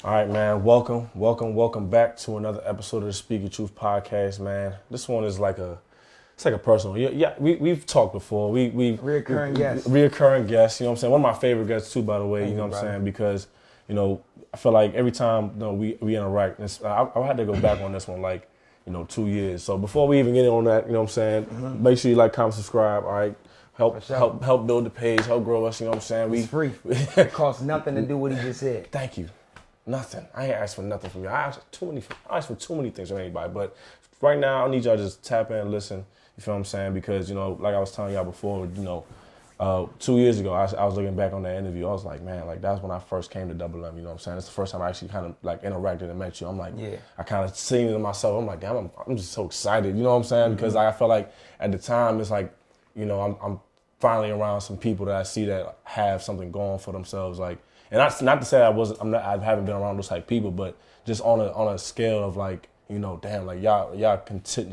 All right, man. Welcome back to another episode of the Speak Your Truth podcast, man. This one is it's like a personal. Yeah, we've talked before. Reoccurring guest. Reoccurring guest. You know what I'm saying? One of my favorite guests too, by the way. Thank You know you, what I'm brother. saying? Because I feel like every time we interact, I had to go back on this one 2 years. So before we even get in on that, you know what I'm saying? Make sure you like, comment, subscribe. All right. Help build the page, help grow us. You know what I'm saying? It's free. It costs nothing to do what he just said. Thank you. Nothing. I ain't asked for nothing from you. I asked for too many things from anybody. But right now, I need y'all to just tap in and listen. You feel what I'm saying? Because, like I was telling y'all before, 2 years ago, I was looking back on that interview. I was like, man, that's when I first came to Double M. You know what I'm saying? It's the first time I actually kind of interacted and met you. I'm like, yeah. I kind of seen it in myself. I'm like, damn, I'm just so excited. You know what I'm saying? Because I felt like at the time, it's like, I'm finally around some people that I see that have something going for themselves. And that's not to say I haven't been around those type of people, but just on a scale of damn, y'all are consistent,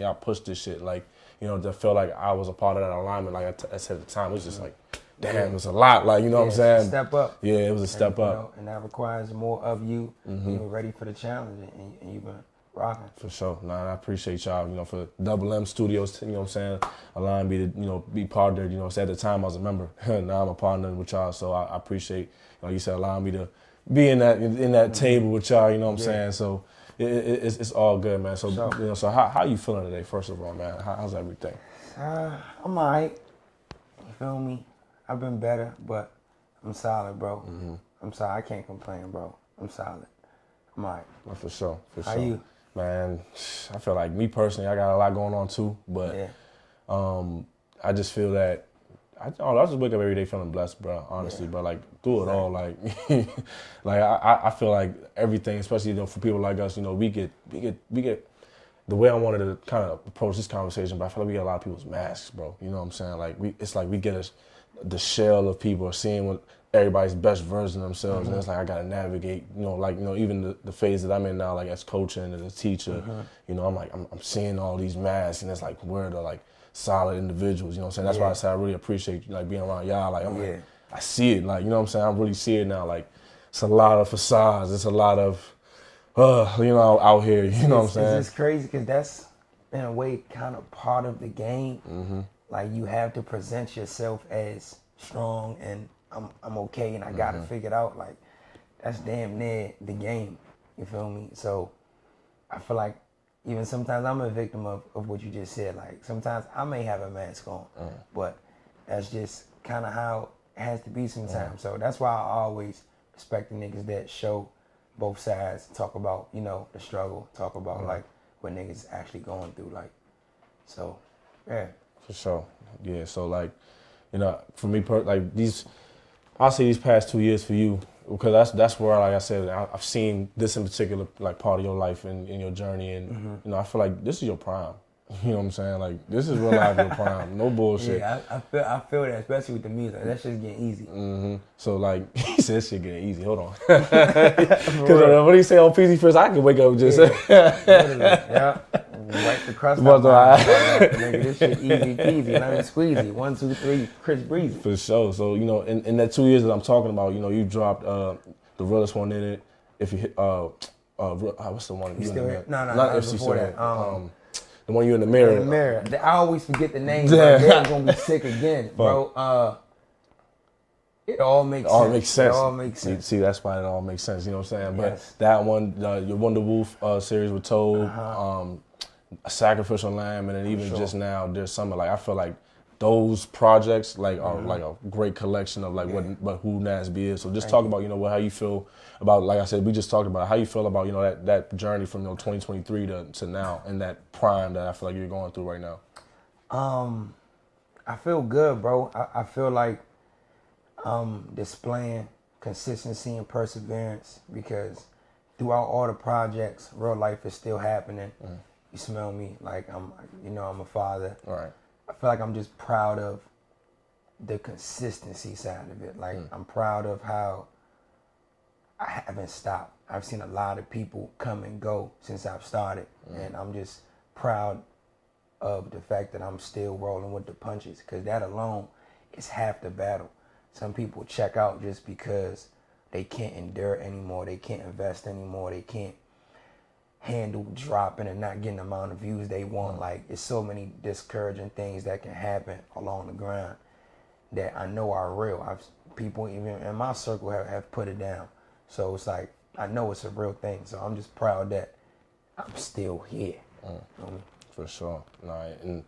y'all push this shit, to feel like I was a part of that alignment. Like I said at the time, it was just like, damn, it was a lot. What I'm saying? Step up. Yeah, it was a step up. And that requires more of you. You're ready for the challenge, and you've been rocking. For sure. I appreciate y'all, for Double M Studios, you know what I'm saying, allowing me to, be partnered. So at the time I was a member. Now I'm a partner with y'all. So I appreciate, you said, allowing me to be in that table with y'all, you know what I'm saying? So it's all good, man. So, Sure. So how you feeling today, first of all, man? How's everything? I'm all right. You feel me? I've been better, but I'm solid, bro. I'm solid. I can't complain, bro. I'm solid. I'm all right. For sure. How you? Man, I feel like me personally, I got a lot going on too, but I just feel that I just wake up every day feeling blessed, bro. Honestly, but through it all, I feel like everything, especially for people like us, we get the way I wanted to kind of approach this conversation, but I feel like we get a lot of people's masks, bro. You know what I'm saying? It's like we get the shell of people are seeing what everybody's best version of themselves, and it's like I gotta navigate, even the phase that I'm in now, as coaching and as a teacher, I'm seeing all these masks, and it's like we're the solid individuals, you know what I'm saying? That's why I say I really appreciate being around y'all. I see it, you know what I'm saying? I really see it now. It's a lot of facades, it's a lot of out here, you know what I'm saying? It's crazy because that's in a way kind of part of the game. You have to present yourself as strong and I'm okay and I got it figured out. That's damn near the game. You feel me? So I feel like even sometimes I'm a victim of what you just said. Sometimes I may have a mask on, but that's just kind of how it has to be sometimes. So that's why I always respect the niggas that show both sides, talk about, the struggle, talk about what niggas actually going through. So, yeah. For sure. Yeah. So for me, I'll say these past 2 years for you, because that's where, like I said, I've seen this in particular, part of your life and in your journey, and I feel like this is your prime. You know what I'm saying? This is real life your prime. No bullshit. Yeah, I feel that, especially with the music. That shit's getting easy. So he said shit getting easy. Hold on. Because what do you say on PC First? I can wake up just. Yeah. Wipe the crust off. Nigga, this shit easy peasy, lemon squeezy. 1, 2, 3, Chris Breezy. For sure. So in that 2 years that I'm talking about, you dropped the realest one in it. If you hit what's the one? You still here? No, not if before that. that. The one you in the mirror. In the mirror. I always forget the name. But they're gonna be sick again, bro. It all makes sense. It all makes sense. See, that's why it all makes sense. You know what I'm saying? Yes. But that one, your Wonder Wolf series with Toad, a Sacrificial Lamb, and then even just now, There's Summer. I feel like those projects are a great collection of what who Nast B is. So just talk about how you feel about, like I said, we just talked about how you feel about that journey from 2023 to now, and that prime that I feel like you're going through right now. I feel good, bro. I feel like displaying consistency and perseverance, because throughout all the projects, real life is still happening. You smell me, I'm a father. Right. I feel like I'm just proud of the consistency side of it. I'm proud of how I haven't stopped. I've seen a lot of people come and go since I've started, and I'm just proud of the fact that I'm still rolling with the punches, because that alone is half the battle. Some people check out just because they can't endure anymore. They can't invest anymore. They can't handle dropping and not getting the amount of views they want. Like, it's so many discouraging things that can happen along the ground that I know are real. People even in my circle have put it down. So it's like, I know it's a real thing. So I'm just proud that I'm still here. For sure. No, and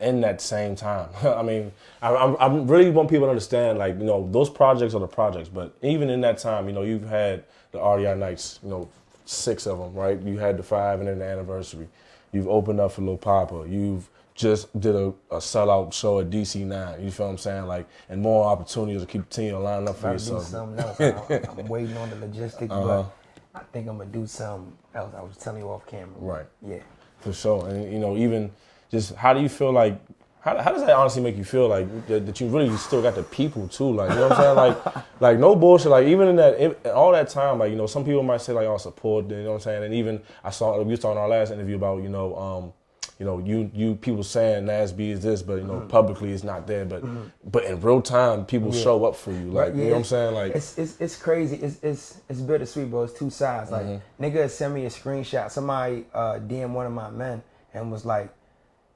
in that same time, I mean, I really want people to understand, like, you know, those projects are the projects, but even in that time, you know, you've had the RDI nights, you know, 6 of them, right? You had the 5 and then the anniversary. You've opened up for Lil Papa. You've just did a sellout show at DC9. You feel what I'm saying? Like, and more opportunities to continue lining up for yourself. Do something else. I'm waiting on the logistics, but I think I'm gonna do something else. I was telling you off camera. Right. Yeah. For sure. And, you know, even just how do you feel like, how does that honestly make you feel, like, that you really still got the people too? Like, you know what I'm saying? Like no bullshit. Like, even in all that time, like, you know, some people might say, like, oh, support, you know what I'm saying? And even we was talking in our last interview about, you know, you people saying Nast B is this, but, you know, publicly it's not there. But in real time, people show up for you. Like, you know what I'm saying? Like, it's crazy. It's bittersweet, bro. It's two sides. Like, nigga sent me a screenshot. Somebody DM one of my men and was like,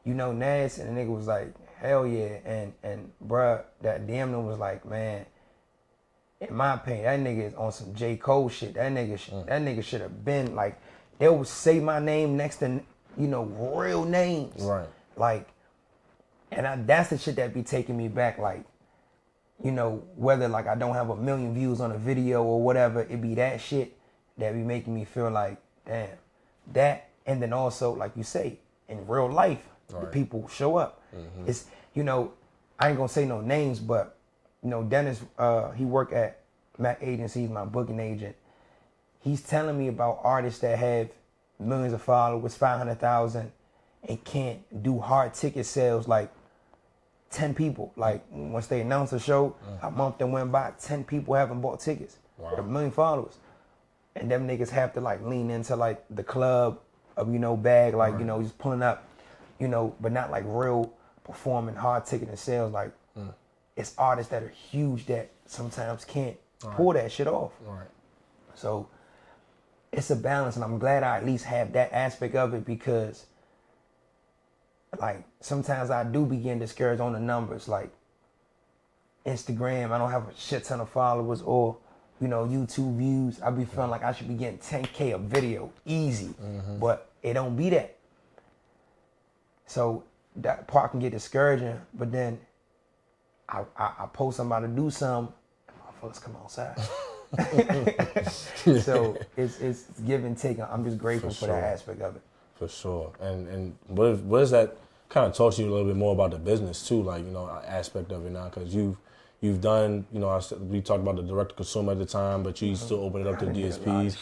you know Nas? And the nigga was like, hell yeah. And bruh, that DM was like, man, in my opinion, that nigga is on some J. Cole shit. That nigga should have been like, they would say my name next to, you know, real names. right. Like, and that's the shit that be taking me back. Like, you know, whether like I don't have 1 million views on a video or whatever, it be that shit that be making me feel like, damn, that. And then also, like you say, in real life, the people show up. It's, you know, I ain't gonna say no names, but, you know, Dennis, he work at Mac Agency, he's my booking agent. He's telling me about artists that have millions of followers, 500,000, and can't do hard ticket sales like 10 people. Like, once they announce a show, a month that went by, 10 people haven't bought tickets with 1 million followers. And them niggas have to like lean into like the club of, you know, bag, like, you know, just pulling up, you know, but not like real performing hard ticket and sales. Like, it's artists that are huge that sometimes can't pull that shit off. Right. So it's a balance, and I'm glad I at least have that aspect of it, because like sometimes I do begin discouraged on the numbers. Like Instagram, I don't have a shit ton of followers, or, you know, YouTube views. I be feeling like I should be getting 10K a video easy, but it don't be that. So that part can get discouraging, but then I post somebody to do something, and motherfuckers come outside. So it's give and take. I'm just grateful for that aspect of it. For sure. And what does that kind of talk to you a little bit more about the business too, like, you know, aspect of it now, because you've done, you know, we talked about the direct to consumer at the time, but you still open it up to DSPs.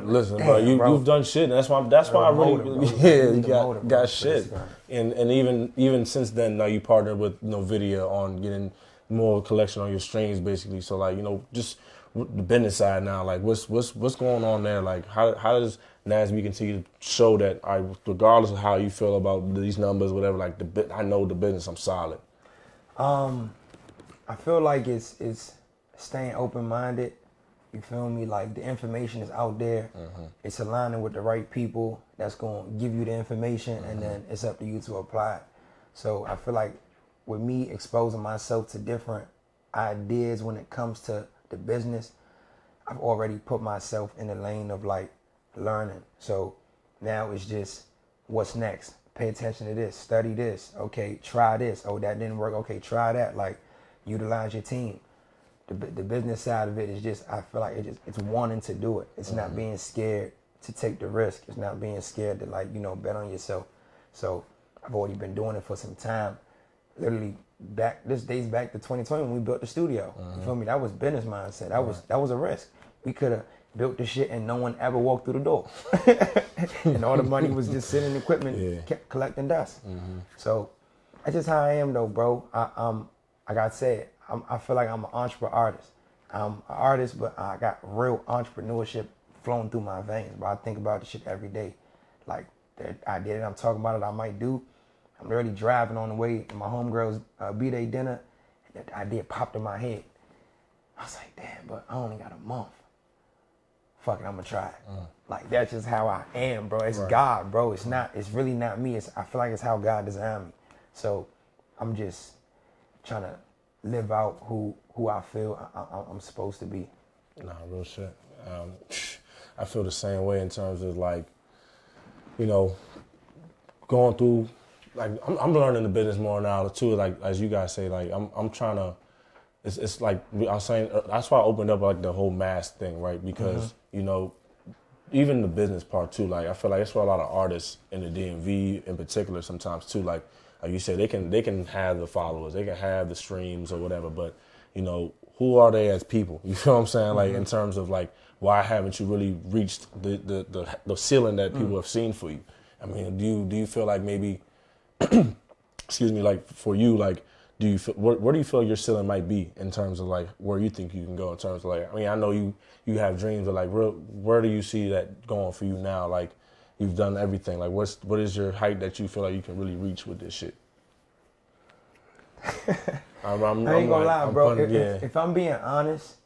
Listen, bro, you've done shit, and that's why I really, you got shit. And even since then, now you partner with, you know, Vidya on getting more collection on your streams, basically. So, like, you know, just the business side now, like, what's going on there? Like, how does Nast B continue to show that, regardless of how you feel about these numbers, whatever, like, I know the business, I'm solid. I feel like it's staying open-minded. You feel me? Like, the information is out there. It's aligning with the right people that's going to give you the information, and then it's up to you to apply it. So I feel like with me exposing myself to different ideas when it comes to the business, I've already put myself in the lane of like learning. So now it's just, what's next? Pay attention to this, study this. Okay, try this. Oh, that didn't work. Okay, try that. Like, utilize your team. The business side of it is just, I feel like it's wanting to do it. It's not being scared to take the risk. It's not being scared to, like, you know, bet on yourself. So I've already been doing it for some time. Literally this dates back to 2020 when we built the studio. You feel me? That was business mindset. That was a risk. We could have built the shit and no one ever walked through the door. And all the money was just sitting in equipment, kept collecting dust. So that's just how I am though, bro. Like I said, I feel like I'm an entrepreneur artist. I'm an artist, but I got real entrepreneurship flowing through my veins. But I think about the shit every day. Like, that idea that I'm talking about it, I might do. I'm literally driving on the way to my homegirl's B-Day dinner, and that idea popped in my head. I was like, damn, but I only got a month. Fuck it, I'm gonna try it. Like, that's just how I am, bro. It's God, bro. It's really not me. I feel like it's how God designed me. So I'm just trying to live out who I feel I'm supposed to be. Nah, real shit. I feel the same way in terms of like, you know, going through, like, I'm learning the business more now too. Like, as you guys say, like, I'm trying to, it's like I was saying, that's why I opened up like the whole mask thing, right? Because, you know, even the business part too, like, I feel like it's for a lot of artists in the DMV in particular sometimes too, like you said, they can have the followers, they can have the streams or whatever, but, you know, who are they as people? You feel what I'm saying? Like, in terms of like, why haven't you really reached the ceiling that people have seen for you? I mean, do you feel like maybe, excuse me, like for you, like, do you feel, where do you feel your ceiling might be in terms of like where you think you can go in terms of like, I mean, I know you have dreams, but like, where do you see that going for you now? Like, you've done everything. Like, what is your height that you feel like you can really reach with this shit? I ain't gonna lie, bro. If I'm being honest,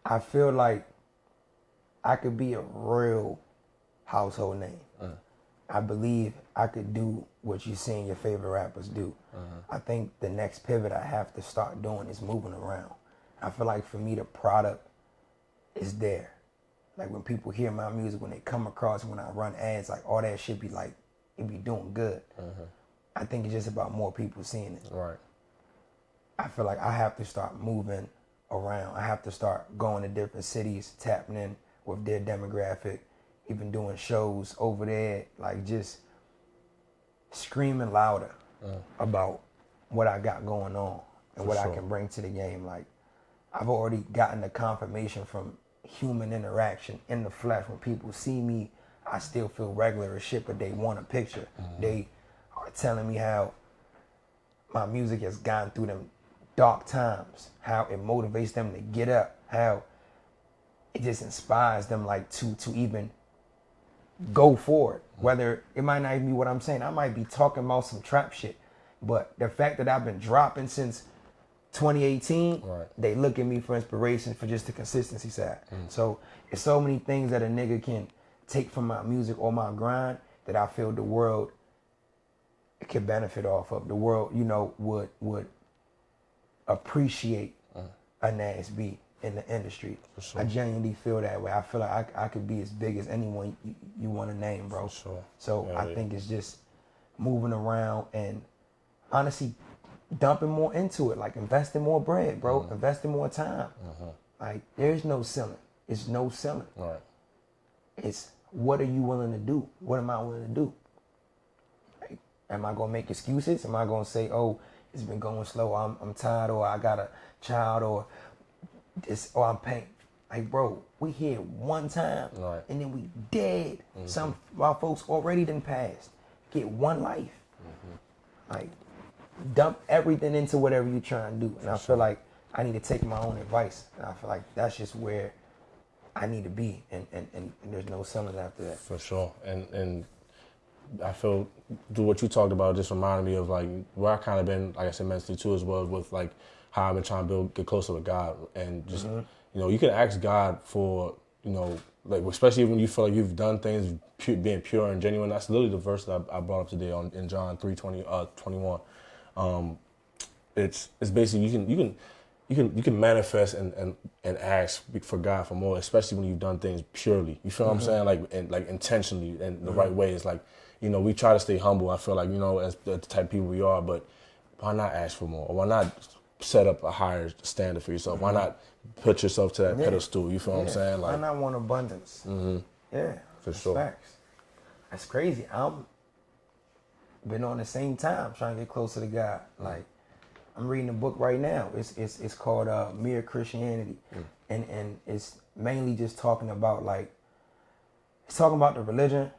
I feel like I could be a real household name. I believe I could do what you've seen your favorite rappers do. I think the next pivot I have to start doing is moving around. I feel like for me, the product is there. Like, when people hear my music, when they come across, when I run ads, like, all that shit be like, it be doing good. I think it's just about more people seeing it. Right. I feel like I have to start moving around. I have to start going to different cities, tapping in with their demographic, even doing shows over there, like just screaming louder about what I got going on and what I can bring to the game. Like, I've already gotten the confirmation from human interaction in the flesh. When people see me, I still feel regular as shit, but they want a picture. They are telling me how my music has gone through them dark times, how it motivates them to get up, how it just inspires them, like, to even go for it. Whether it might not even be what I'm saying, I might be talking about some trap shit, but the fact that I've been dropping since 2018, they look at me for inspiration for just the consistency side. So it's so many things that a nigga can take from my music or my grind that I feel the world can benefit off of. The world, you know, would appreciate a Nast B in the industry. I genuinely feel that way. I feel like I could be as big as anyone you want to name, bro. So I think it's just moving around and honestly dumping more into it, like investing more bread, bro, investing more time. Like, there's no ceiling. It's no ceiling. Right. It's, what are you willing to do? What am I willing to do? Like, am I gonna make excuses? Am I gonna say, oh, it's been going slow, I'm tired, or I got a child, or this, or I'm paying? Like, bro, we here one time, and then we dead. Some of our folks already done passed. Get one life. Like, dump everything into whatever you're trying to do. And I feel like I need to take my own advice. And I feel like that's just where I need to be. And there's no ceiling after that. For sure. And I feel, what you talked about just reminded me of like where I kind of been, like I said, mentally too, as well, with like how I've been trying to get closer with God. And just, you know, you can ask God for, you know, like, especially when you feel like you've done things being pure and genuine. That's literally the verse that I brought up today in John 3:21. It's basically you can manifest and ask for God for more, especially when you've done things purely. You feel what I'm saying? Like intentionally and the right way. It's like, you know, we try to stay humble. I feel like, you know, as the type of people we are, but why not ask for more? Or why not set up a higher standard for yourself? Why not put yourself to that pedestal? You feel what I'm saying? Like, why not want abundance? Yeah, for sure. Facts. That's crazy. I'm been on the same time trying to get closer to God. Like, I'm reading a book right now. It's called Mere Christianity, and it's mainly just talking about, like, it's talking about the religion,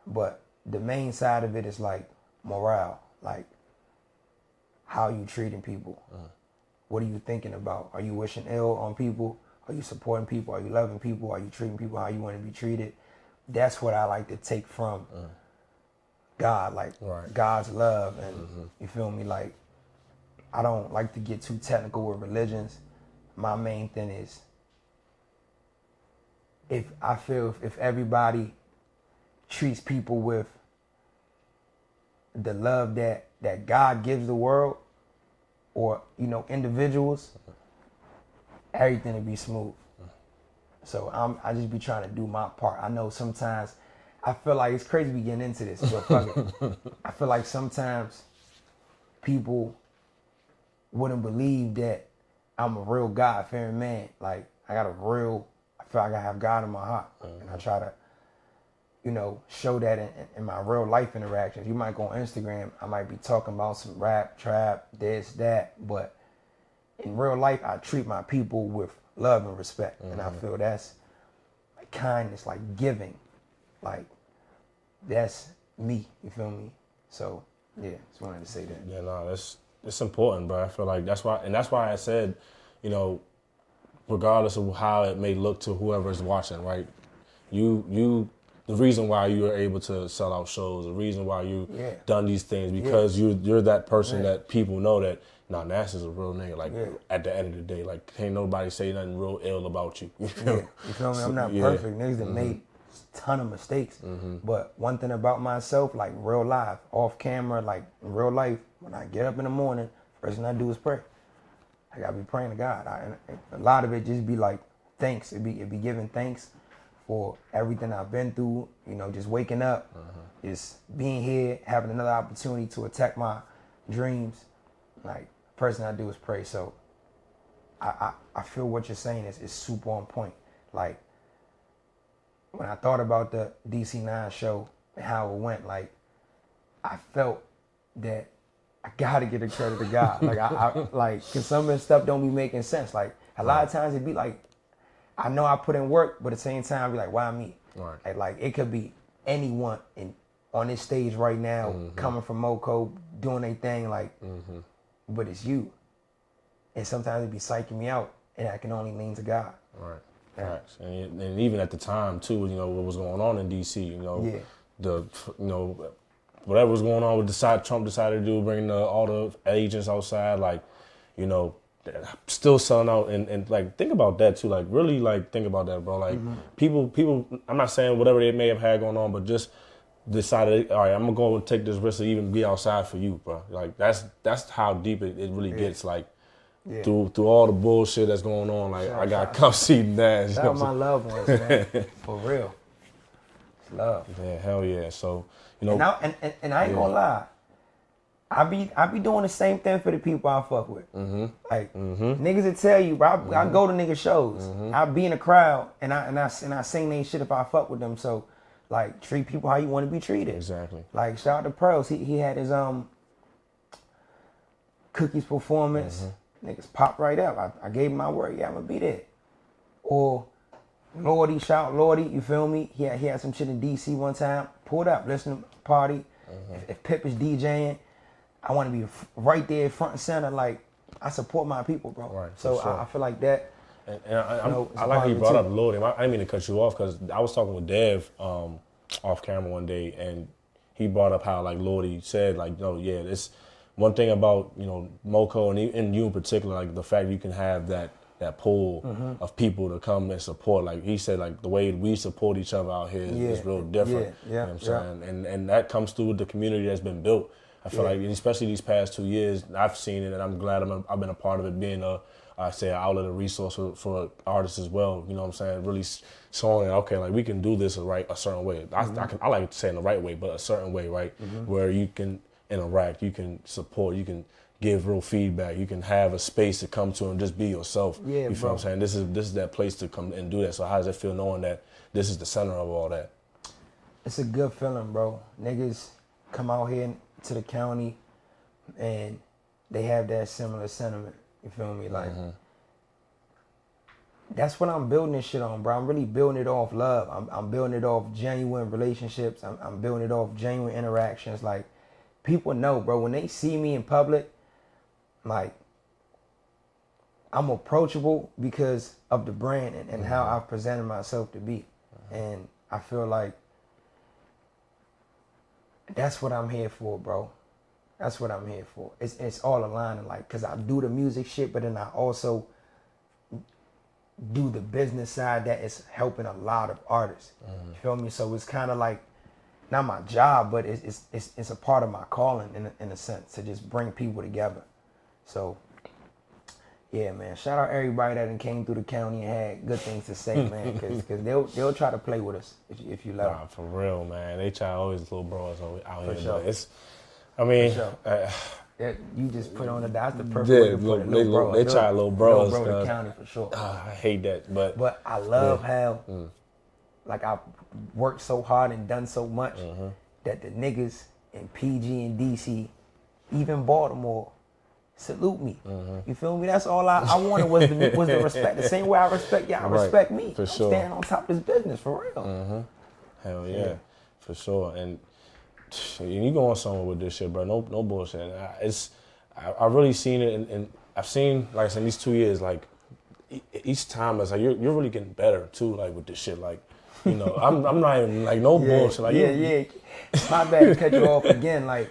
but the main side of it is like morale, like how you treating people. What are you thinking about? Are you wishing ill on people? Are you supporting people? Are you loving people? Are you treating people how you want to be treated? That's what I like to take from God, like God's love, and you feel me? Like, I don't like to get too technical with religions. my main thing is, if everybody treats people with the love that God gives the world, or individuals, everything will be smooth. So I just be trying to do my part. I know sometimes I feel like it's crazy we getting into this, but fuck it. I feel like sometimes people wouldn't believe that I'm a real God-fearing man. Like I feel like I have God in my heart, and I try to, show that in my real life interactions. You might go on Instagram, I might be talking about some rap, trap, this, that, but in real life, I treat my people with love and respect, and I feel that's like kindness, like giving, like that's me. You feel me? So yeah, just wanted to say that. Yeah, no, it's important, bro. I feel like that's why I said, regardless of how it may look to whoever's watching, right? The reason why you are able to sell out shows, the reason why you done these things, because you're that person that people know that, Nast is a real nigga. Like at the end of the day, like can't nobody say nothing real ill about you. You feel me? You feel me? I'm not perfect. Niggas that made a ton of mistakes. But one thing about myself, like real life, off camera, like in real life, when I get up in the morning, first thing I do is pray. I gotta be praying to God. A lot of it just be like thanks. It be giving thanks for everything I've been through, just waking up, just being here, having another opportunity to attack my dreams. Like, first thing I do is pray. So I feel what you're saying is super on point. Like, when I thought about the DC9 show and how it went, like, I felt that I gotta get the credit to God. Like, I like, cause some of the stuff don't be making sense. Like, a lot of times it'd be like, I know I put in work, but at the same time, I'd be like, why me? Right. Like it could be anyone on this stage right now, coming from Moco, doing their thing, like, but it's you. And sometimes it be psyching me out, and I can only lean to God. Right. Yeah. Right. And even at the time too, what was going on in DC, whatever was going on with Trump decided to do, bringing all the agents outside, like, still selling out, and like think about that too, like really like think about that, bro. Like people, I'm not saying whatever they may have had going on, but just decided, all right, I'm gonna go and take this risk to even be outside for you, bro. Like that's how deep it really gets. Like through all the bullshit that's going on, like I got to come see Nast. Shout out my loved ones, man. For real. It's love. Yeah, hell yeah. So and I ain't gonna lie. I be doing the same thing for the people I fuck with. Like niggas will tell you, bro. I go to nigga shows. I be in a crowd and I sing they shit if I fuck with them. So like treat people how you want to be treated. Exactly. Like shout out to Pearls. He had his Cookies performance. Niggas popped right up. I gave him my word. Yeah, I'm gonna be there. Or Lordy, shout out Lordy. You feel me? He had some shit in DC one time. Pulled up, listen to the party. If Pip is DJing. I want to be right there, front and center. Like I support my people, bro. Right, so sure. I feel like that. And I like how you brought up Lordy. I didn't mean to cut you off because I was talking with Dev off camera one day, and he brought up how like Lordy said like, it's one thing about Moco and you in particular, like the fact you can have that pool of people to come and support. Like he said, like the way we support each other out here is real different. You know what I'm saying? And that comes through the community that's been built. I feel like, especially these past 2 years, I've seen it, and I'm glad I've been a part of it, being an outlet, a resource for artists as well. You know what I'm saying? Really showing, okay, like we can do this a certain way. I like to say in the right way, but a certain way, right? Where you can interact, you can support, you can give real feedback, you can have a space to come to and just be yourself. You feel what I'm saying? This is that place to come and do that. So how does it feel knowing that this is the center of all that? It's a good feeling, bro. Niggas come out here to the county and they have that similar sentiment. You feel me? Like that's what I'm building this shit on, bro. I'm really building it off love. I'm building it off genuine relationships. I'm building it off genuine interactions. Like people know, bro, when they see me in public, like I'm approachable because of the brand and how I've presented myself to be. And I feel like that's what I'm here for, bro. That's what I'm here for. It's all aligning, like, cause I do the music shit, but then I also do the business side that is helping a lot of artists. You feel me? So it's kind of like not my job, but it's a part of my calling in a sense to just bring people together. So yeah, man. Shout out everybody that done came through the county and had good things to say, man. Because they'll try to play with us if you let them. For real, man. They try always little bros out here. Sure. But it's, I mean, you just put on that's the perfect way to put it. They try little bros. Little bro the county for sure. I hate that, but I love how like I worked so hard and done so much that the niggas in PG and DC, even Baltimore, salute me. You feel me? That's all I wanted was the respect. The same way I respect y'all, respect me. For sure. Standing on top of this business for real. Hell yeah, for sure. And you going somewhere with this shit, bro. No bullshit. I've really seen it, and I've seen, like I said, in these 2 years, like each time it's like you're really getting better too, like with this shit. Like, you know, I'm not even like no bullshit. Like My bad to cut you off again. Like,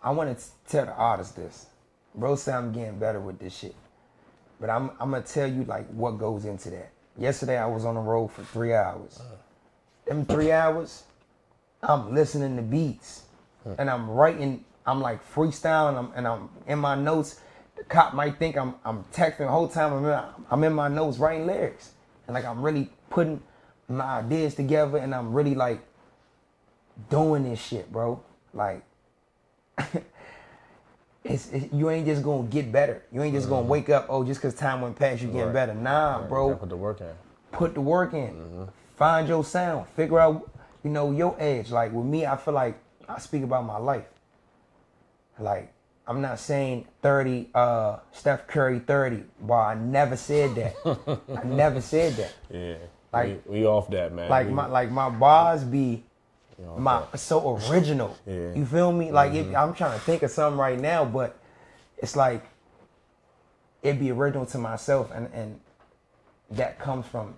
I want to tell the artist this, bro. Say I'm getting better with this shit, but I'm gonna tell you like what goes into that. Yesterday I was on the road for 3 hours. Them 3 hours, I'm listening to beats and I'm writing. I'm like freestyling and I'm in my notes. The cop might think I'm texting the whole time. I'm in my notes writing lyrics and like I'm really putting my ideas together and I'm really like doing this shit, bro. Like you ain't just gonna get better. You ain't just gonna wake up. Oh, just cause time went past, you getting better. Nah, bro. You gotta put the work in. Put the work in. Find your sound. Figure out, you know, your edge. Like with me, I feel like I speak about my life. Like, I'm not saying 30, Steph Curry 30. Well, I never said that. I never said that. Yeah. Like we off that, man. Like my bars be so original. Yeah. You feel me? Like I'm trying to think of something right now, but it's like it be original to myself, and that comes from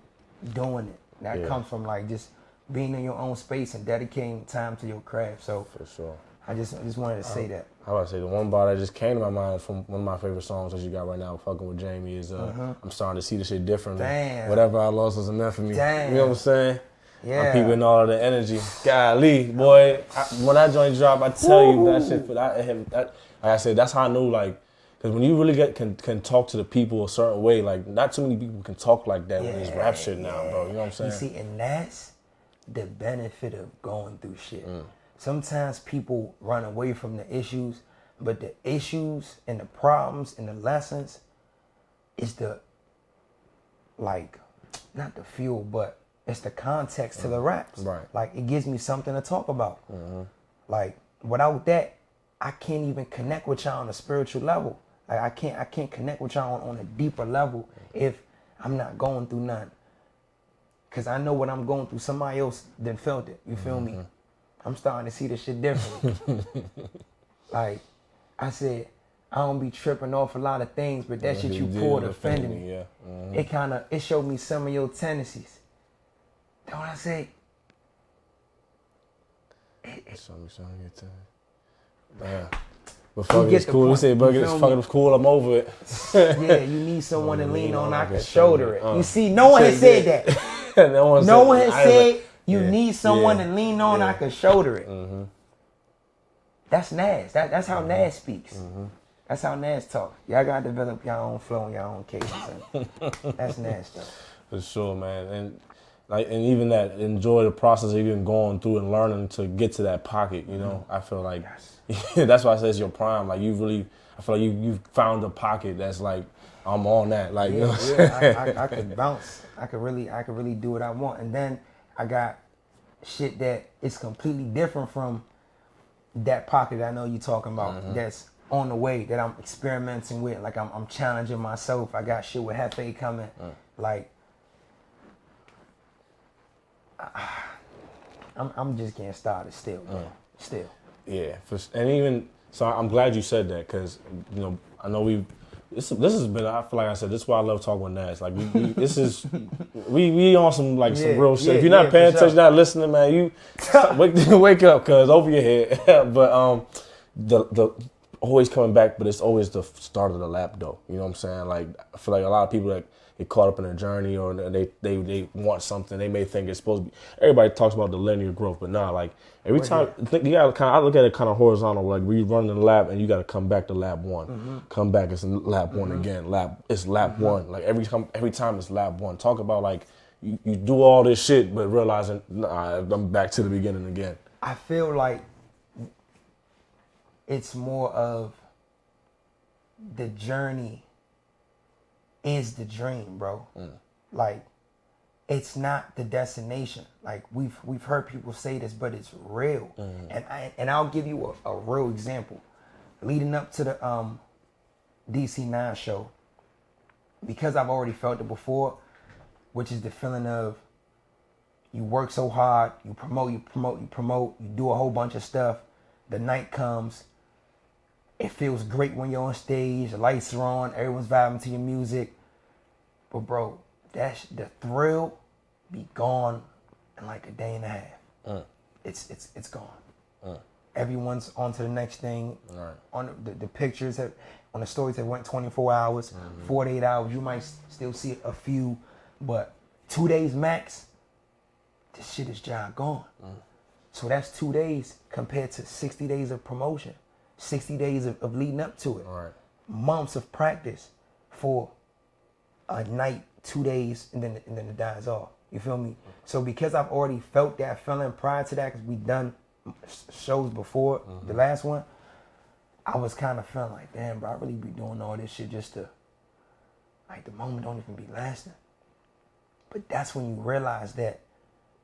doing it. That comes from like just being in your own space and dedicating time to your craft. So for sure. I just wanted to say that. How about to say the one bar that just came to my mind from one of my favorite songs that you got right now, fucking with Jamie, is I'm starting to see the shit differently. Damn. Whatever I lost was enough for me. Damn. You know what I'm saying? Yeah. I'm peeping all of the energy. Golly, boy. When that joint drop, I tell you that shit. Like I said, that's how I knew, like, because when you really can talk to the people a certain way, like, not too many people can talk like that when it's rap shit now, bro. You know what I'm saying? You see, and that's the benefit of going through shit. Sometimes people run away from the issues, but the issues and the problems and the lessons is the, like, not the fuel, but it's the context to the raps. Right. Like, it gives me something to talk about. Like, without that, I can't even connect with y'all on a spiritual level. Like, I can't connect with y'all on a deeper level if I'm not going through nothing. Because I know what I'm going through. Somebody else done felt it. You feel me? I'm starting to see this shit differently. Like, I said, I don't be tripping off a lot of things, but that shit you pulled offended me. Yeah. It showed me some of your tendencies. Know what I say? Show me your tendencies. Yeah. But fuck it's cool. We say fucking it's cool, I'm over it. Yeah, you need someone to lean on, I can shoulder it. You see, no one has said that. No one has said you need someone to lean on, I can shoulder it. That's Nast. That's how Nast speaks. That's how Nast talk. Y'all gotta develop your own flow and your own cadence. That's Nast though. For sure, man. And even that, enjoy the process of even going through and learning to get to that pocket, you know? I feel like that's why I say it's your prime. Like, I feel like you've found a pocket that's like, I'm on that. Like, you know what I'm saying? I could bounce. I could really do what I want. And then I got shit that is completely different from that pocket that I know you talking about. That's on the way, that I'm experimenting with. Like, I'm challenging myself. I got shit with Hefe coming. Like, I'm just getting started still, bro. Still. Yeah, and even so, I'm glad you said that, because you know I know this has been, I feel like I said, this is why I love talking with Nast. Like we on some like some real shit. If you're not paying attention, not listening, man, you wake up, cause over your head. But the always coming back, but it's always the start of the lap though. You know what I'm saying? Like, I feel like a lot of people that get caught up in a journey, or they want something. They may think it's supposed to be. Everybody talks about the linear growth, but nah, like every time you gotta I look at it kind of horizontal. Like we run in the lab and you gotta come back to lab one, come back, it's lab one again, it's lab one. Like every time it's lab one. Talk about like you do all this shit, but realizing nah, I'm back to the beginning again. I feel like it's more of the journey is the dream, bro. Like it's not the destination. Like we've heard people say this, but it's real. And I'll give you a real example. Leading up to the DC9 show, because I've already felt it before, which is the feeling of you work so hard, you promote, you do a whole bunch of stuff. The night comes. It feels great when you're on stage, the lights are on, everyone's vibing to your music. But bro, that's the thrill be gone in like a day and a half. It's gone. Everyone's on to the next thing. Right. On the pictures, on the stories that went 24 hours, 48 hours, you might still see a few, but 2 days max, this shit is gone. So that's 2 days compared to 60 days of promotion, 60 days of leading up to it. Right. Months of practice for a night, 2 days, and then it dies off. You feel me? So because I've already felt that feeling prior to that, because we've done shows before the last one, I was kind of feeling like, damn, bro, I really be doing all this shit just to, like, the moment don't even be lasting. But that's when you realize that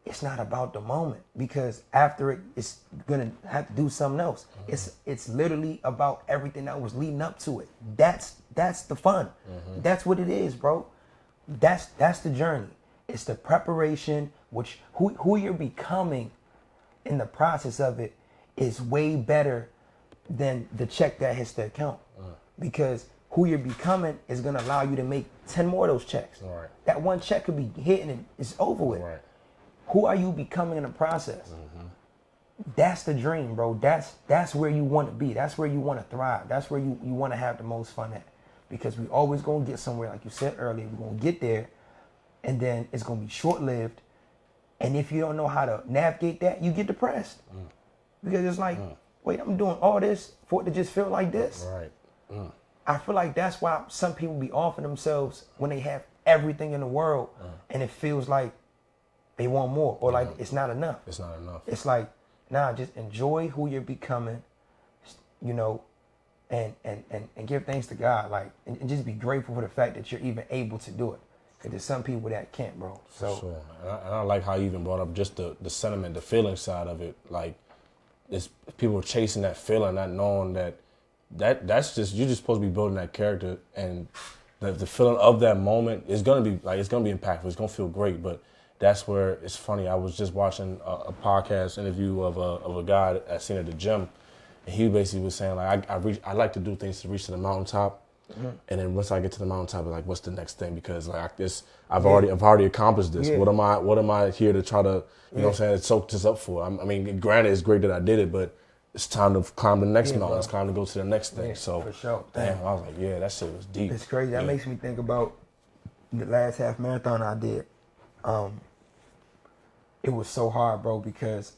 it's not about the moment, because after it's gonna have to do something else. It's literally about everything that was leading up to it. That's the fun. That's what it is, bro. That's the journey. It's the preparation, which who you're becoming in the process of it is way better than the check that hits the account. Because who you're becoming is gonna allow you to make 10 more of those checks. Right. That one check could be hitting and it's over with. Right. Who are you becoming in the process? That's the dream, bro. That's where you want to be. That's where you want to thrive. That's where you want to have the most fun at. Because we always going to get somewhere, like you said earlier. We're going to get there, and then it's going to be short-lived. And if you don't know how to navigate that, you get depressed. Because it's like, wait, I'm doing all this for it to just feel like this? Right. I feel like that's why some people be offering themselves when they have everything in the world, and it feels like they want more, or like it's not enough. It's not enough. It's like, nah, just enjoy who you're becoming, you know, and give thanks to God, like, and just be grateful for the fact that you're even able to do it. Because there's some people that can't, bro. So, sure. And I like how you even brought up just the sentiment, the feeling side of it. Like, it's people chasing that feeling, not knowing that's just, you're just supposed to be building that character, and the feeling of that moment is gonna be like, it's gonna be impactful. It's gonna feel great, but that's where it's funny. I was just watching a podcast interview of a guy I seen at the gym, and he basically was saying like, I like to do things to reach to the mountaintop, and then once I get to the mountaintop, like, what's the next thing? Because like this, I've already accomplished this. What am I here to try to, you know what I'm saying, soak this up for? I mean, granted, it's great that I did it, but it's time to climb the next mountain. It's time to go to the next thing. So for sure. Damn, I was like, yeah, that shit was deep. It's crazy. That makes me think about the last half marathon I did. It was so hard, bro, because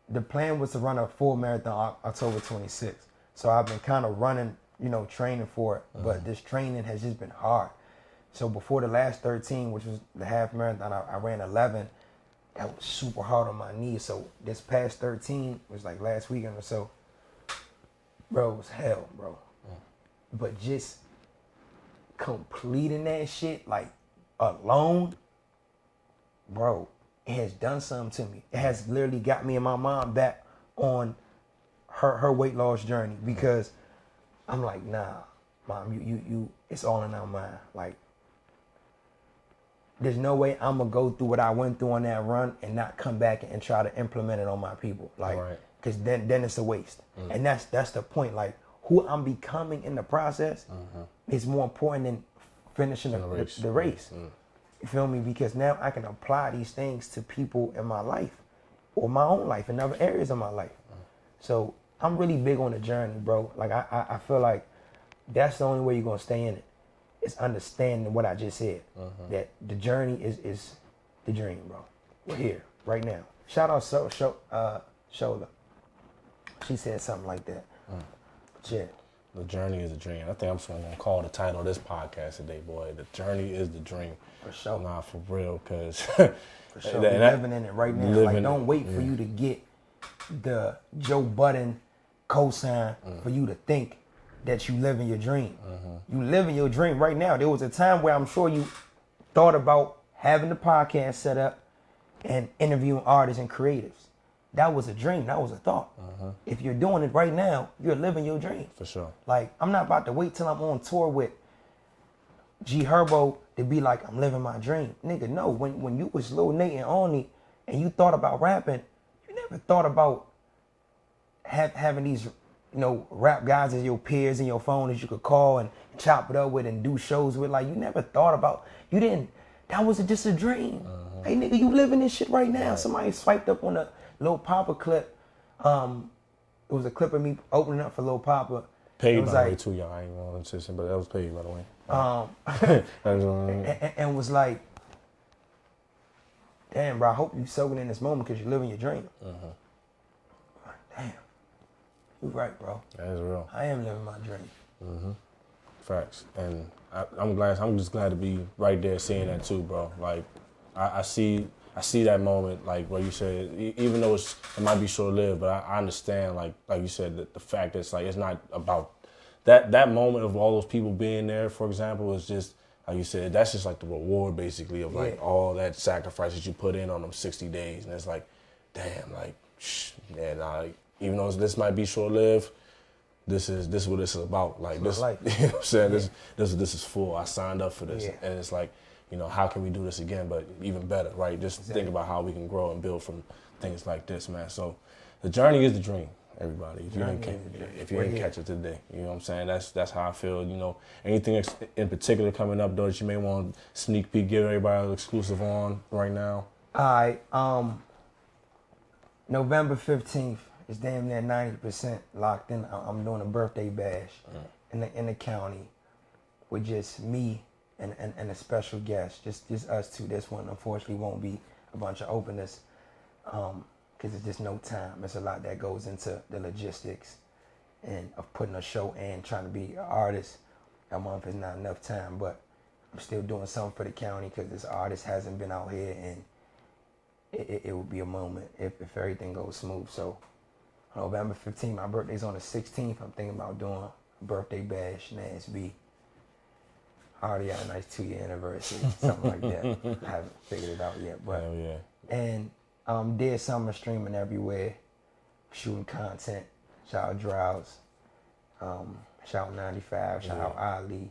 the plan was to run a full marathon October 26th. So I've been kind of running, you know, training for it. But this training has just been hard. So before the last 13, which was the half marathon, I ran 11. That was super hard on my knees. So this past 13 was like last weekend or so. Bro, it was hell, bro. But just completing that shit, like, alone, bro, it has done something to me. It has literally got me and my mom back on her weight loss journey, because I'm like, nah, mom, you it's all in our mind. Like, there's no way I'm gonna go through what I went through on that run and not come back and try to implement it on my people. Like, because then it's a waste. And that's the point. Like, who I'm becoming in the process is more important than finishing the race. You feel me? Because now I can apply these things to people in my life, or my own life, in other areas of my life. So I'm really big on the journey, bro. Like, I feel like that's the only way you're gonna stay in it. is understanding what I just said. That the journey is the dream, bro. We're here right now. Shout out Shola. She said something like that. But yeah. The journey is a dream. I think I'm just gonna call the title of this podcast today, boy. The journey is the dream. For sure. Nah, for real, cause for sure. We're living in it right now. Like, don't wait for you to get the Joe Budden cosign for you to think that you live in your dream. You live in your dream right now. There was a time where I'm sure you thought about having the podcast set up and interviewing artists and creatives. That was a dream. That was a thought. If you're doing it right now, you're living your dream. For sure. Like, I'm not about to wait till I'm on tour with G Herbo to be like, I'm living my dream. Nigga, no. When you was Lil Nate and Oni and you thought about rapping, you never thought about having these, rap guys as your peers in your phone that you could call and chop it up with and do shows with. Like, you never thought about, that was just a dream. Hey, nigga, you living this shit right now. Right. Somebody swiped up on a Lil Papa clip. It was a clip of me opening up for Lil Papa. Paid, by the way, too, y'all. I ain't want to say but that was paid, by the way. And was like, damn, bro, I hope you soaking in this moment because you're living your dream. Damn. You're right, bro. That is real. I am living my dream. Facts. And I'm just glad to be right there seeing that too, bro. Like, I see that moment, like where you said, even though it might be short-lived, but I understand, like you said, the fact that it's not about that moment of all those people being there, for example, is just, like you said, that's just like the reward, basically, of like all that sacrifice that you put in on them 60 days. And it's like, damn, like, even though this might be short-lived, this is what this is about. Like, this, you know what I'm saying? This is full. I signed up for this. And it's like, how can we do this again, but even better, right? Just think about how we can grow and build from things like this, man. So the journey is the dream, everybody. If you didn't catch it today, you know what I'm saying? That's how I feel, Anything in particular coming up, though, that you may want to sneak peek, give everybody an exclusive on right now? All right. November 15th is damn near 90% locked in. I'm doing a birthday bash in the county with just me and a special guest, just us two. This one, unfortunately, won't be a bunch of openers because it's just no time. There's a lot that goes into the logistics and of putting a show and trying to be an artist. A month is not enough time, but I'm still doing something for the county because this artist hasn't been out here, and it will be a moment if everything goes smooth. So November 15th, my birthday's on the 16th. I'm thinking about doing a birthday bash, Nast B. I already got a nice 2-year anniversary, something like that. I haven't figured it out yet, but and Dead Summer streaming everywhere, shooting content. Shout out Drowse, shout out 95, shout out Ali,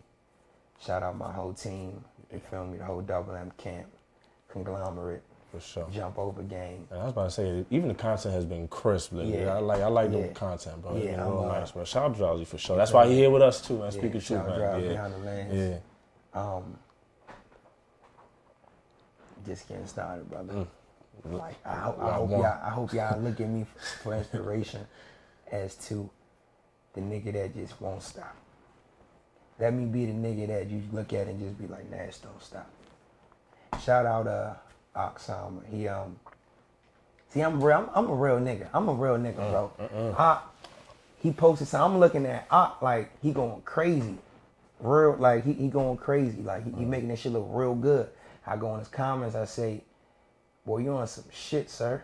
shout out my whole team. You feel me? The whole Double M camp, conglomerate. For sure. Jump over game. And I was about to say, even the content has been crisp lately. I like the content, bro. It's been real nice, bro. Shout out Drowsy for sure. That's why he here with us too, man. Speaking truth, man. Drowsy behind the lens. Just getting started, brother. Like I hope y'all look at me for inspiration as to the nigga that just won't stop. Let me be the nigga that you look at and just be like, Nash, don't stop. Shout out Oxama. He I'm a real nigga. I'm a real nigga, bro. He posted something. I'm looking at like he going crazy. Real, like he going crazy. Like he making that shit look real good. I go in his comments, I say, boy, you on some shit, sir.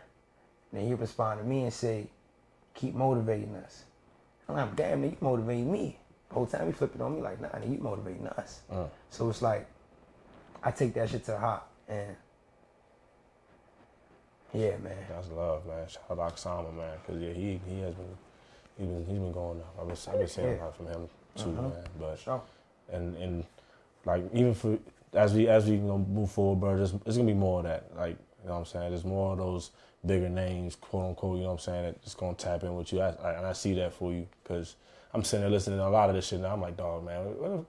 And then he respond to me and say, keep motivating us. I'm like, damn, nigga, you motivating me. The whole time he flipped it on me like, nah, nigga, you motivating us. So it's like, I take that shit to the heart. And yeah, man. That's love, man. Shout out Oxama, man. Cause he has been going up. I've been seeing a lot from him too, man. But and like even for as we move forward, bro, it's gonna be more of that. Like, you know what I'm saying? There's more of those bigger names, quote unquote, you know what I'm saying, that just gonna tap in with you. And I see that for you, because I'm sitting there listening to a lot of this shit now. I'm like, dog, man,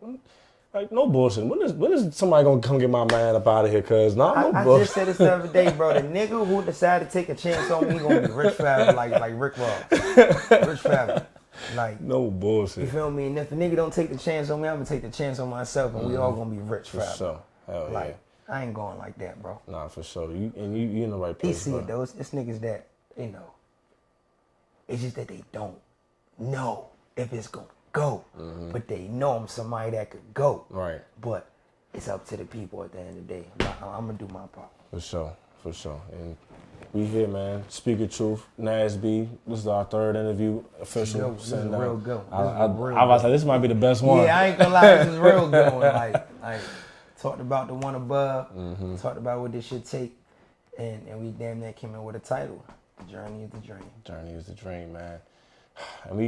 like, no bullshit. When is somebody gonna come get my man up out of here? Cause no bullshit. I just said this the other day, bro. The nigga who decided to take a chance on me gonna be rich forever, like Rick Ross. Rich forever. Like, no bullshit. You feel me? And if the nigga don't take the chance on me, I'm gonna take the chance on myself, and we all gonna be rich forever. For sure. Hell like, I ain't going like that, bro. Nah, for sure. You in the right place. They see it though. It's niggas that, it's just that they don't know if it's gonna go. But they know I'm somebody that could go. Right. But it's up to the people at the end of the day. I'm gonna do my part. For sure. And we here, man. Speak of truth. Nast B. This is our third interview official. This is real good. I was like, this might be the best one. Yeah, I ain't gonna lie. This is real good one. Like talked about the one above. Talked about what this should take, and we damn near came in with a title. Journey is the dream. Journey is the dream, man. And we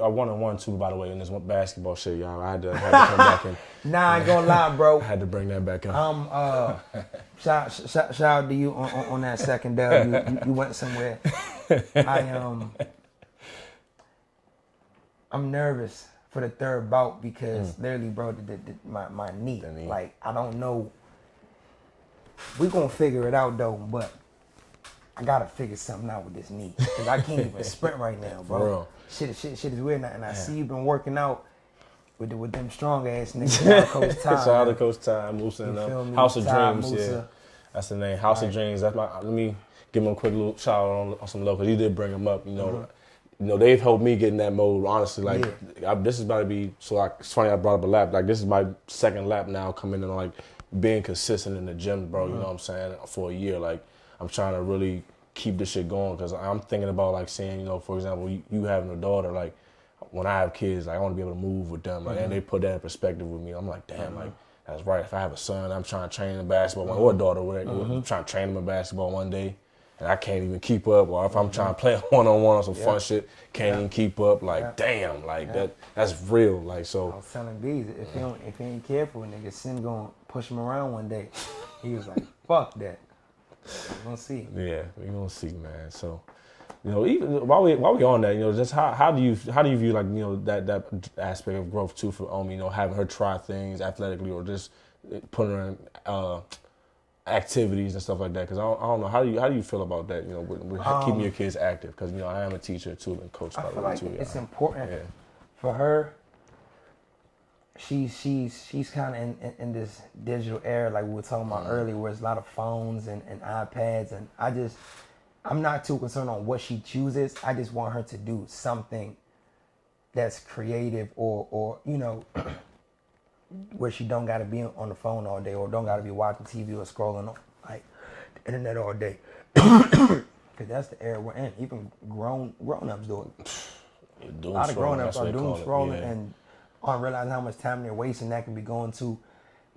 are 1-on-1 too, by the way, in this basketball shit, y'all. I had to come back and. Nah, I ain't gonna lie, bro. I had to bring that back in. Shout out to you on that second dub. You went somewhere. I'm nervous for the third bout because literally, bro, my knee. Like, I don't know. We gonna figure it out though, but I gotta figure something out with this knee because I can't even sprint right now, bro. Shit is weird now, and I see you been working out with them strong ass niggas. Shout out Coach Ty. Shout out to Coach Ty, Musa, and House of Dreams. Musa. Yeah, that's the name. House of Dreams. That's my. Let me give him a quick little shout out on some locals. You did bring them up. You know, they've helped me get in that mode. Honestly, like this is about to be. So like, it's funny I brought up a lap. Like, this is my second lap now coming in, like being consistent in the gym, bro. You know what I'm saying? For a year, like. I'm trying to really keep this shit going because I'm thinking about like saying, for example, you having a daughter, like when I have kids, like, I want to be able to move with them, like, and they put that in perspective with me. I'm like, damn, like that's right. If I have a son, I'm trying to train him in basketball, or a daughter, I'm trying to train him in basketball one day, and I can't even keep up. Or if I'm trying to play one-on-one on some fun shit, can't even keep up. Like, damn, like that's real. Like, so. I was telling Bees, if he ain't careful, nigga, Sin gonna push him around one day. He was like, fuck that. We're gonna see. Yeah, we're gonna see, man. So, even while we on that, just how do you view, like, that aspect of growth too for having her try things athletically or just putting her in activities and stuff like that? Because I don't know, how do you feel about that? With keeping your kids active? Because I am a teacher too and coach. I feel like it's important for her. She's kind of in this digital era, like we were talking about earlier, where it's a lot of phones and iPads, and I'm not too concerned on what she chooses. I just want her to do something that's creative or where she don't got to be on the phone all day or don't got to be watching TV or scrolling on like the internet all day. Because that's the era we're in. Even grown-ups do it. A lot of grown-ups are doom scrolling and aren't realizing how much time they're wasting that can be going to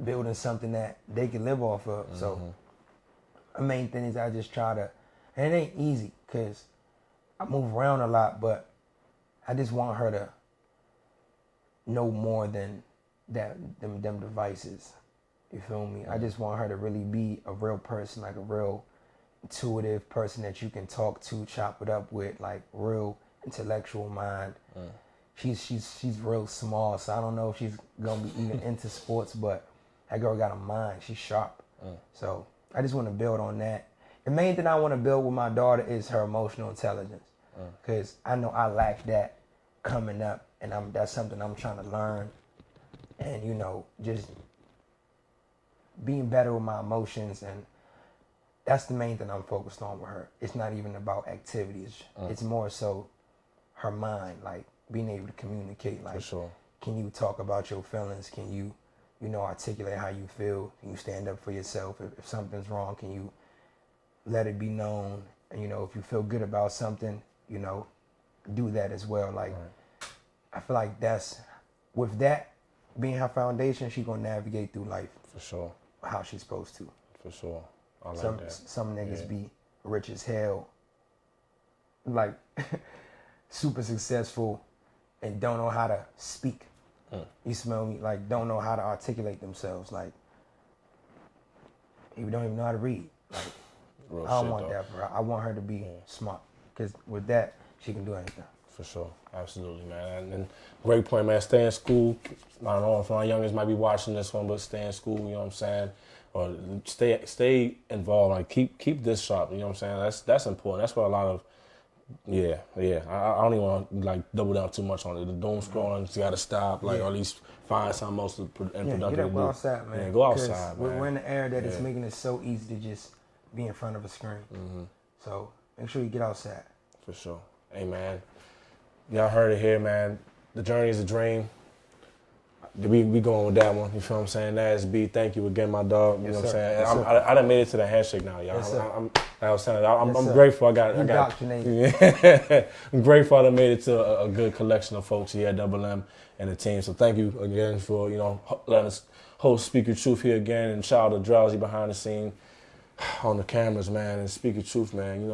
building something that they can live off of. So the main thing is I just try to, and it ain't easy because I move around a lot, but I just want her to know more than them devices. You feel me? I just want her to really be a real person, like a real intuitive person that you can talk to, chop it up with, like real intellectual mind. She's real small, so I don't know if she's gonna be even into sports, but that girl got a mind. She's sharp. So I just want to build on that. The main thing I want to build with my daughter is her emotional intelligence, because I know I lack that coming up, and that's something I'm trying to learn. And just being better with my emotions, and that's the main thing I'm focused on with her. It's not even about activities. It's more so her mind, like being able to communicate. Like, can you talk about your feelings? Can you, articulate how you feel? Can you stand up for yourself? If something's wrong, can you let it be known? And, if you feel good about something, do that as well. Like, I feel like with that being her foundation, she's going to navigate through life. For sure. How she's supposed to. For sure. I like that. Some niggas be rich as hell, like super successful, and don't know how to speak. You smell me? Like, don't know how to articulate themselves. Like, you don't even know how to read. Like, I don't want that for her. I want her to be smart, because with that, she can do anything. For sure. Absolutely, man. And great point, man. Stay in school. I don't know if my youngest might be watching this one, but stay in school, you know what I'm saying? Or stay involved. Like, keep this sharp, you know what I'm saying? That's important. That's what a lot of Yeah. I don't even want to like double down too much on it. The doom scrolling, you got to stop. Like, or at least find something else to productive get up, go outside, man. Yeah, go outside, man. We're in the era that is making it so easy to just be in front of a screen. So make sure you get outside. For sure. Hey, man. Y'all heard it here, man. The journey is a dream. We going with that one. You feel what I'm saying? Nast B, thank you again, my dog. You know what I'm saying? Yes, I done made it to the handshake now, y'all. Yes, I'm grateful. I'm grateful I done made it to a good collection of folks here at Double M and the team. So thank you again for, letting us host Speak Your Truth here again, and shout out to Drowsy behind the scene on the cameras, man, and Speak Your Truth, man.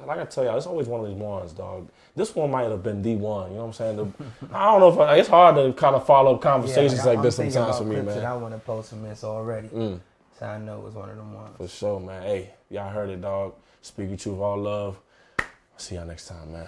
Like I tell y'all, it's always one of these ones, dog. This one might have been the one, you know what I'm saying? I don't know if it's hard to kind of follow conversations like this sometimes for me, man. I want to post some this already, so I know it's one of them ones. For sure, man. Hey, y'all heard it, dog. Speak Your Truth, all love. See y'all next time, man.